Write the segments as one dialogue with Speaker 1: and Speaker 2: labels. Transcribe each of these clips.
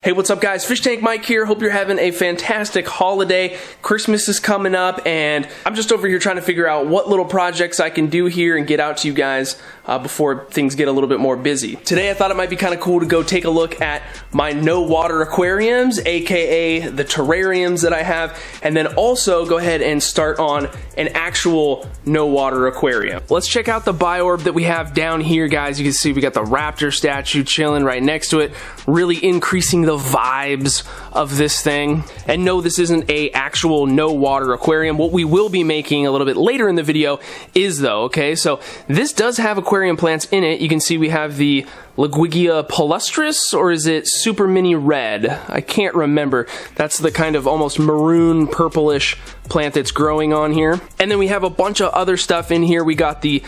Speaker 1: Hey, what's up guys? Fish Tank Mike here. Hope you're having a fantastic holiday. Christmas is coming up and I'm just over here trying to figure out what little projects I can do here and get out to you guys before things get a little bit more busy. Today I thought it might be kind of cool to go take a look at my no water aquariums, aka the terrariums that I have, and then also go ahead and start on an actual no water aquarium. Let's check out the biorb that we have down here, guys. You can see we got the raptor statue chilling right next to it, really increasing the vibes of this thing. And no, this isn't a actual no water aquarium. What we will be making a little bit later in the video is though, okay, so this does have aquarium plants in it. You can see we have the Laguigia palustris, or is it super mini red? I can't remember. That's the kind of almost maroon purplish plant that's growing on here. And then we have a bunch of other stuff in here. We got the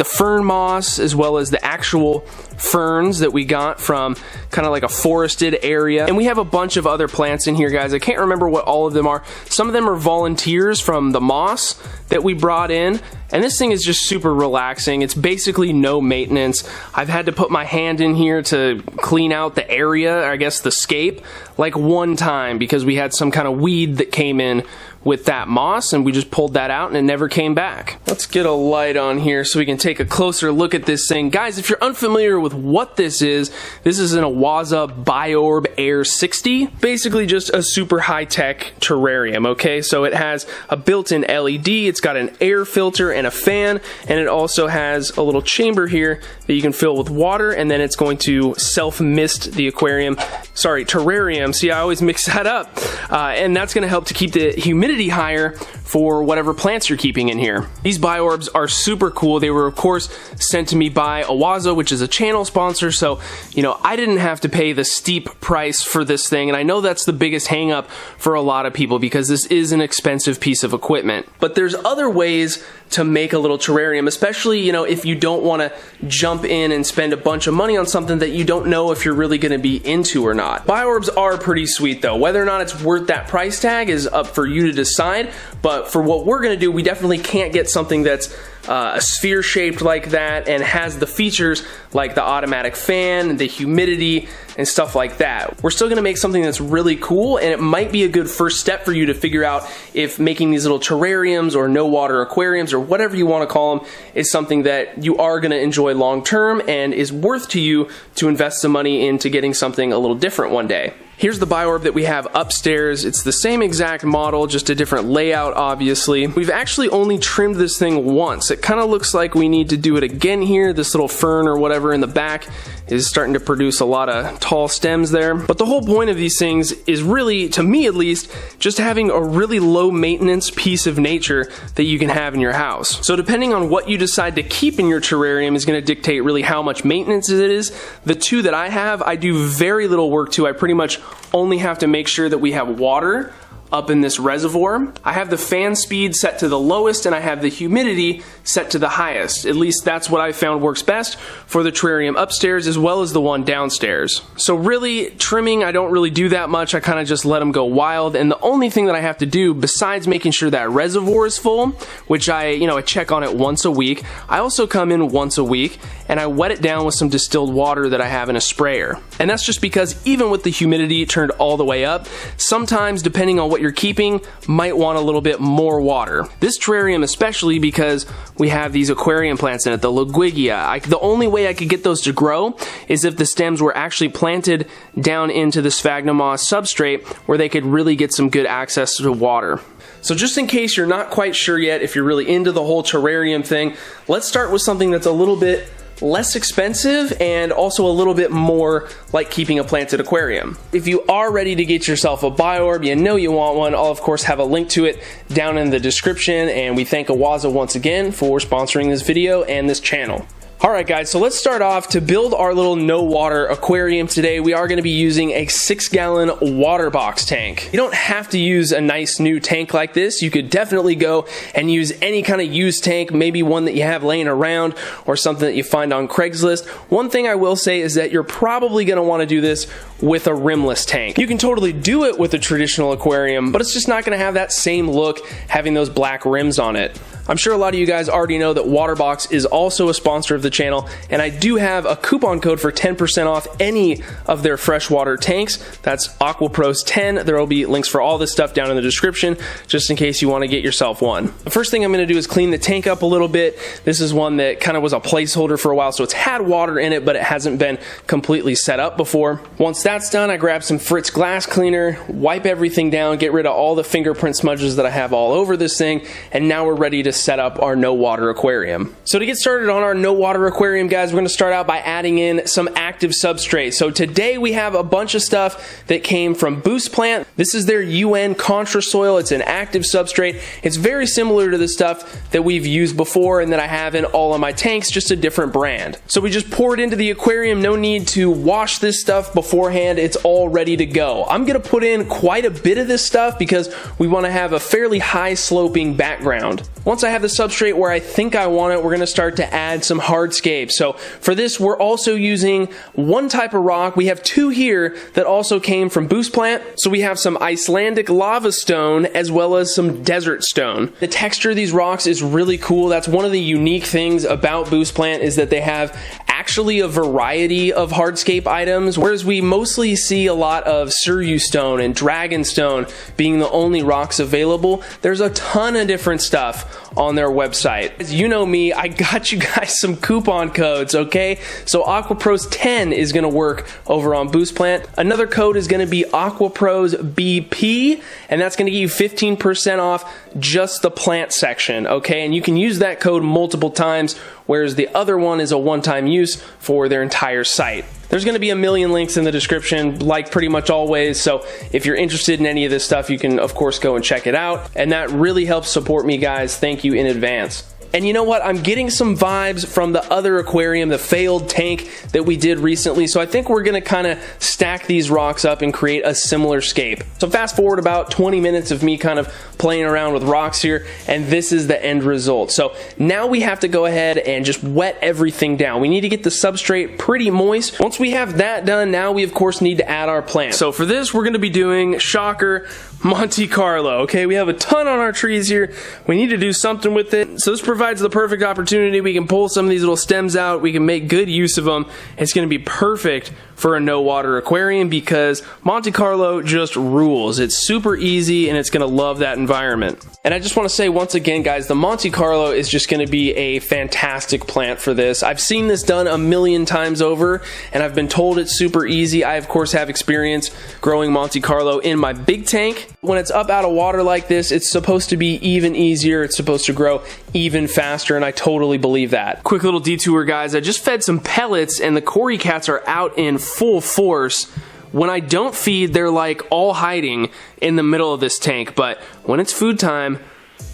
Speaker 1: fern moss, as well as the actual ferns that we got from kind of like a forested area. And we have a bunch of other plants in here, guys. I can't remember what all of them are. Some of them are volunteers from the moss that we brought in. And this thing is just super relaxing. It's basically no maintenance. I've had to put my hand in here to clean out the area, I guess the scape, like one time because we had some kind of weed that came in with that moss and we just pulled that out and it never came back. Let's get a light on here so we can take a closer look at this thing. Guys, if you're unfamiliar with what this is an AQUAPROS Biorb Air 60. Basically just a super high-tech terrarium, okay? So it has a built-in LED, it's got an air filter and a fan, and it also has a little chamber here that you can fill with water, and then it's going to self-mist the terrarium. See, I always mix that up. And that's gonna help to keep the humidity higher for whatever plants you're keeping in here. These biorbs are super cool. They were of course sent to me by AQUAPROS, which is a channel sponsor, so you know I didn't have to pay the steep price for this thing, and I know that's the biggest hang up for a lot of people because this is an expensive piece of equipment. But there's other ways to make a little terrarium, especially you know if you don't want to jump in and spend a bunch of money on something that you don't know if you're really going to be into or not. Biorbs are pretty sweet though. Whether or not it's worth that price tag is up for you to decide, but for what we're going to do, we definitely can't get something that's a sphere shaped like that and has the features like the automatic fan, the humidity, and stuff like that. We're still going to make something that's really cool, and it might be a good first step for you to figure out if making these little terrariums or no water aquariums or whatever you want to call them is something that you are going to enjoy long term and is worth to you to invest some money into getting something a little different one day. Here's the biorb that we have upstairs. It's the same exact model, just a different layout, obviously. We've actually only trimmed this thing once. It kind of looks like we need to do it again here. This little fern or whatever in the back is starting to produce a lot of tall stems there. But the whole point of these things is really, to me at least, just having a really low maintenance piece of nature that you can have in your house. So depending on what you decide to keep in your terrarium is going to dictate really how much maintenance it is. The two that I have, I do very little work to. I pretty much only have to make sure that we have water up in this reservoir. I have the fan speed set to the lowest and I have the humidity set to the highest. At least that's what I found works best for the terrarium upstairs as well as the one downstairs. So really, trimming, I don't really do that much. I kind of just let them go wild, and the only thing that I have to do besides making sure that reservoir is full, which I check on it once a week, I also come in once a week and I wet it down with some distilled water that I have in a sprayer. And that's just because even with the humidity turned all the way up, sometimes depending on what you're keeping, might want a little bit more water. This terrarium especially because we have these aquarium plants in it, the Laguigia. The only way I could get those to grow is if the stems were actually planted down into the sphagnum moss substrate where they could really get some good access to water. So just in case you're not quite sure yet if you're really into the whole terrarium thing, let's start with something that's a little bit less expensive and also a little bit more like keeping a planted aquarium. If you are ready to get yourself a biorb, you know you want one, I'll of course have a link to it down in the description, and we thank AQUAPROS once again for sponsoring this video and this channel. Alright guys, so let's start off. To build our little no water aquarium today, we are going to be using a 6-gallon water box tank. You don't have to use a nice new tank like this. You could definitely go and use any kind of used tank, maybe one that you have laying around or something that you find on Craigslist. One thing I will say is that you're probably going to want to do this with a rimless tank. You can totally do it with a traditional aquarium, but it's just not going to have that same look having those black rims on it. I'm sure a lot of you guys already know that Waterbox is also a sponsor of the channel, and I do have a coupon code for 10% off any of their freshwater tanks. That's AQUAPROS 10. There will be links for all this stuff down in the description, just in case you want to get yourself one. The first thing I'm going to do is clean the tank up a little bit. This is one that kind of was a placeholder for a while, so it's had water in it, but it hasn't been completely set up before. Once that's done, I grab some Fritz glass cleaner, wipe everything down, get rid of all the fingerprint smudges that I have all over this thing, and now we're ready to set up our no water aquarium. So to get started on our no water aquarium, guys, we're going to start out by adding in some active substrate. So today we have a bunch of stuff that came from Boost Plant. This is their UN Contra Soil. It's an active substrate. It's very similar to the stuff that we've used before and that I have in all of my tanks, just a different brand. So we just pour it into the aquarium. No need to wash this stuff beforehand. It's all ready to go. I'm going to put in quite a bit of this stuff because we want to have a fairly high sloping background. Once I have the substrate where I think I want it, we're going to start to add some hardscapes. So for this, we're also using one type of rock. We have two here that also came from Boost Plant. So we have some Icelandic lava stone as well as some desert stone. The texture of these rocks is really cool. That's one of the unique things about Boost Plant, is that they have actually a variety of hardscape items, whereas we mostly see a lot of Suryu stone and dragon stone being the only rocks available. There's a ton of different stuff on their website. As you know me, I got you guys some coupon codes, okay? So AQUAPROS 10 is going to work over on Boost Plant. Another code is going to be AQUAPROS BP, and that's going to give you 15% off just the plant section, okay? And you can use that code multiple times, whereas the other one is a one-time use for their entire site. There's going to be a million links in the description, like pretty much always, so if you're interested in any of this stuff, you can of course go and check it out, and that really helps support me, guys. Thank you in advance. And you know what? I'm getting some vibes from the other aquarium, the failed tank that we did recently. So I think we're going to kind of stack these rocks up and create a similar scape. So fast forward about 20 minutes of me kind of playing around with rocks here, and this is the end result. So now we have to go ahead and just wet everything down. We need to get the substrate pretty moist. Once we have that done, now we of course need to add our plant. So for this, we're going to be doing, shocker, Monte Carlo. Okay, we have a ton on our trees here. We need to do something with it. So this provides the perfect opportunity. We can pull some of these little stems out. We can make good use of them. It's going to be perfect for a no water aquarium because Monte Carlo just rules. It's super easy and it's going to love that environment. And I just want to say once again, guys, the Monte Carlo is just going to be a fantastic plant for this. I've seen this done a million times over and I've been told it's super easy. I of course have experience growing Monte Carlo in my big tank. When it's up out of water like this, it's supposed to be even easier. It's supposed to grow even faster, and I totally believe that. Quick little detour, guys. I just fed some pellets and the Cory cats are out in full force. When I don't feed, they're like all hiding in the middle of this tank, but when it's food time,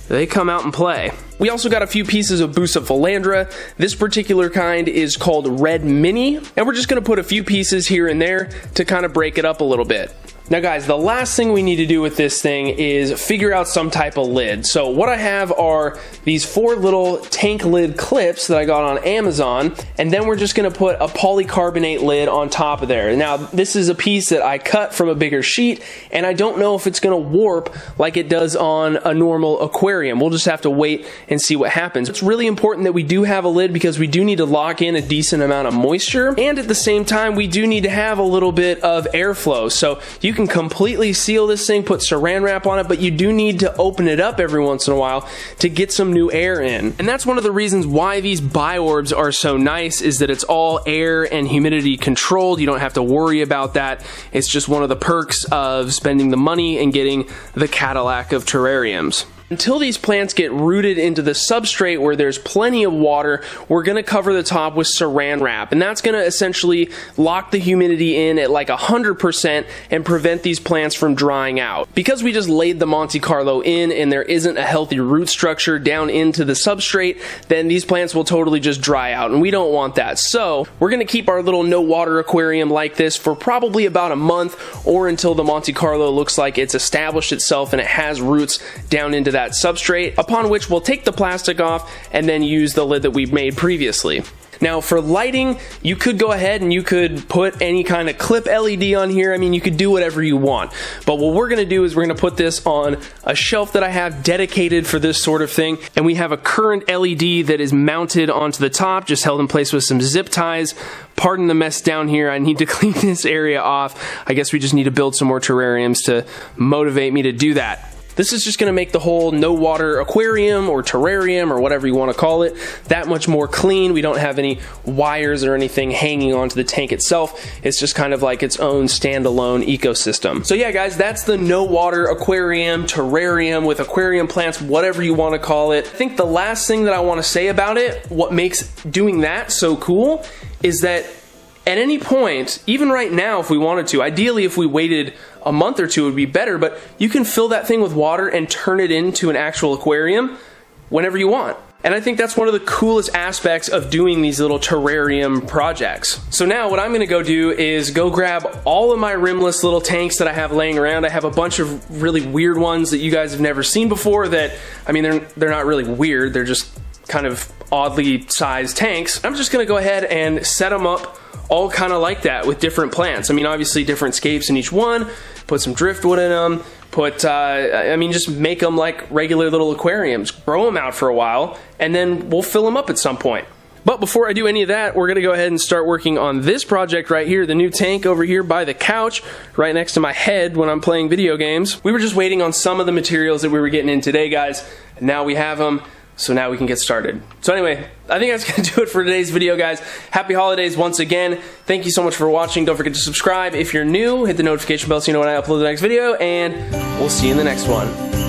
Speaker 1: they come out and play. We also got a few pieces of Bucephalandra. This particular kind is called Red Mini, and we're just going to put a few pieces here and there to kind of break it up a little bit. Now guys, the last thing we need to do with this thing is figure out some type of lid. So what I have are these 4 little tank lid clips that I got on Amazon, and then we're just going to put a polycarbonate lid on top of there. Now this is a piece that I cut from a bigger sheet, and I don't know if it's going to warp like it does on a normal aquarium. We'll just have to wait and see what happens. It's really important that we do have a lid because we do need to lock in a decent amount of moisture, and at the same time we do need to have a little bit of airflow. So you can completely seal this thing, put saran wrap on it, but you do need to open it up every once in a while to get some new air in. And that's one of the reasons why these biorbs are so nice, is that it's all air and humidity controlled. You don't have to worry about that. It's just one of the perks of spending the money and getting the Cadillac of terrariums. Until these plants get rooted into the substrate where there's plenty of water, we're going to cover the top with saran wrap, and that's going to essentially lock the humidity in at like 100% and prevent these plants from drying out. Because we just laid the Monte Carlo in and there isn't a healthy root structure down into the substrate, then these plants will totally just dry out, and we don't want that. So we're going to keep our little no water aquarium like this for probably about a month, or until the Monte Carlo looks like it's established itself and it has roots down into that substrate, upon which we'll take the plastic off and then use the lid that we've made previously. Now for lighting, you could go ahead and you could put any kind of clip LED on here. I mean, you could do whatever you want. But what we're gonna do is we're gonna put this on a shelf that I have dedicated for this sort of thing. And we have a current LED that is mounted onto the top, just held in place with some zip ties. Pardon the mess down here. I need to clean this area off. I guess we just need to build some more terrariums to motivate me to do that. This is just going to make the whole no water aquarium or terrarium or whatever you want to call it that much more clean. We don't have any wires or anything hanging onto the tank itself. It's just kind of like its own standalone ecosystem. So yeah, guys, that's the no water aquarium, terrarium with aquarium plants, whatever you want to call it. I think the last thing that I want to say about it, what makes doing that so cool, is that at any point, even right now if we wanted to, ideally if we waited a month or two it would be better, but you can fill that thing with water and turn it into an actual aquarium whenever you want. And I think that's one of the coolest aspects of doing these little terrarium projects. So now what I'm gonna go do is go grab all of my rimless little tanks that I have laying around. I have a bunch of really weird ones that you guys have never seen before that, I mean, they're not really weird, they're just kind of oddly sized tanks. I'm just gonna go ahead and set them up all kind of like that with different plants. I mean, obviously different scapes in each one, put some driftwood in them, just make them like regular little aquariums, grow them out for a while, and then we'll fill them up at some point. But before I do any of that, we're gonna go ahead and start working on this project right here, the new tank over here by the couch, right next to my head when I'm playing video games. We were just waiting on some of the materials that we were getting in today, guys, and now we have them. So now we can get started. So anyway, I think that's gonna do it for today's video, guys. Happy holidays once again. Thank you so much for watching. Don't forget to subscribe if you're new. Hit the notification bell so you know when I upload the next video, and we'll see you in the next one.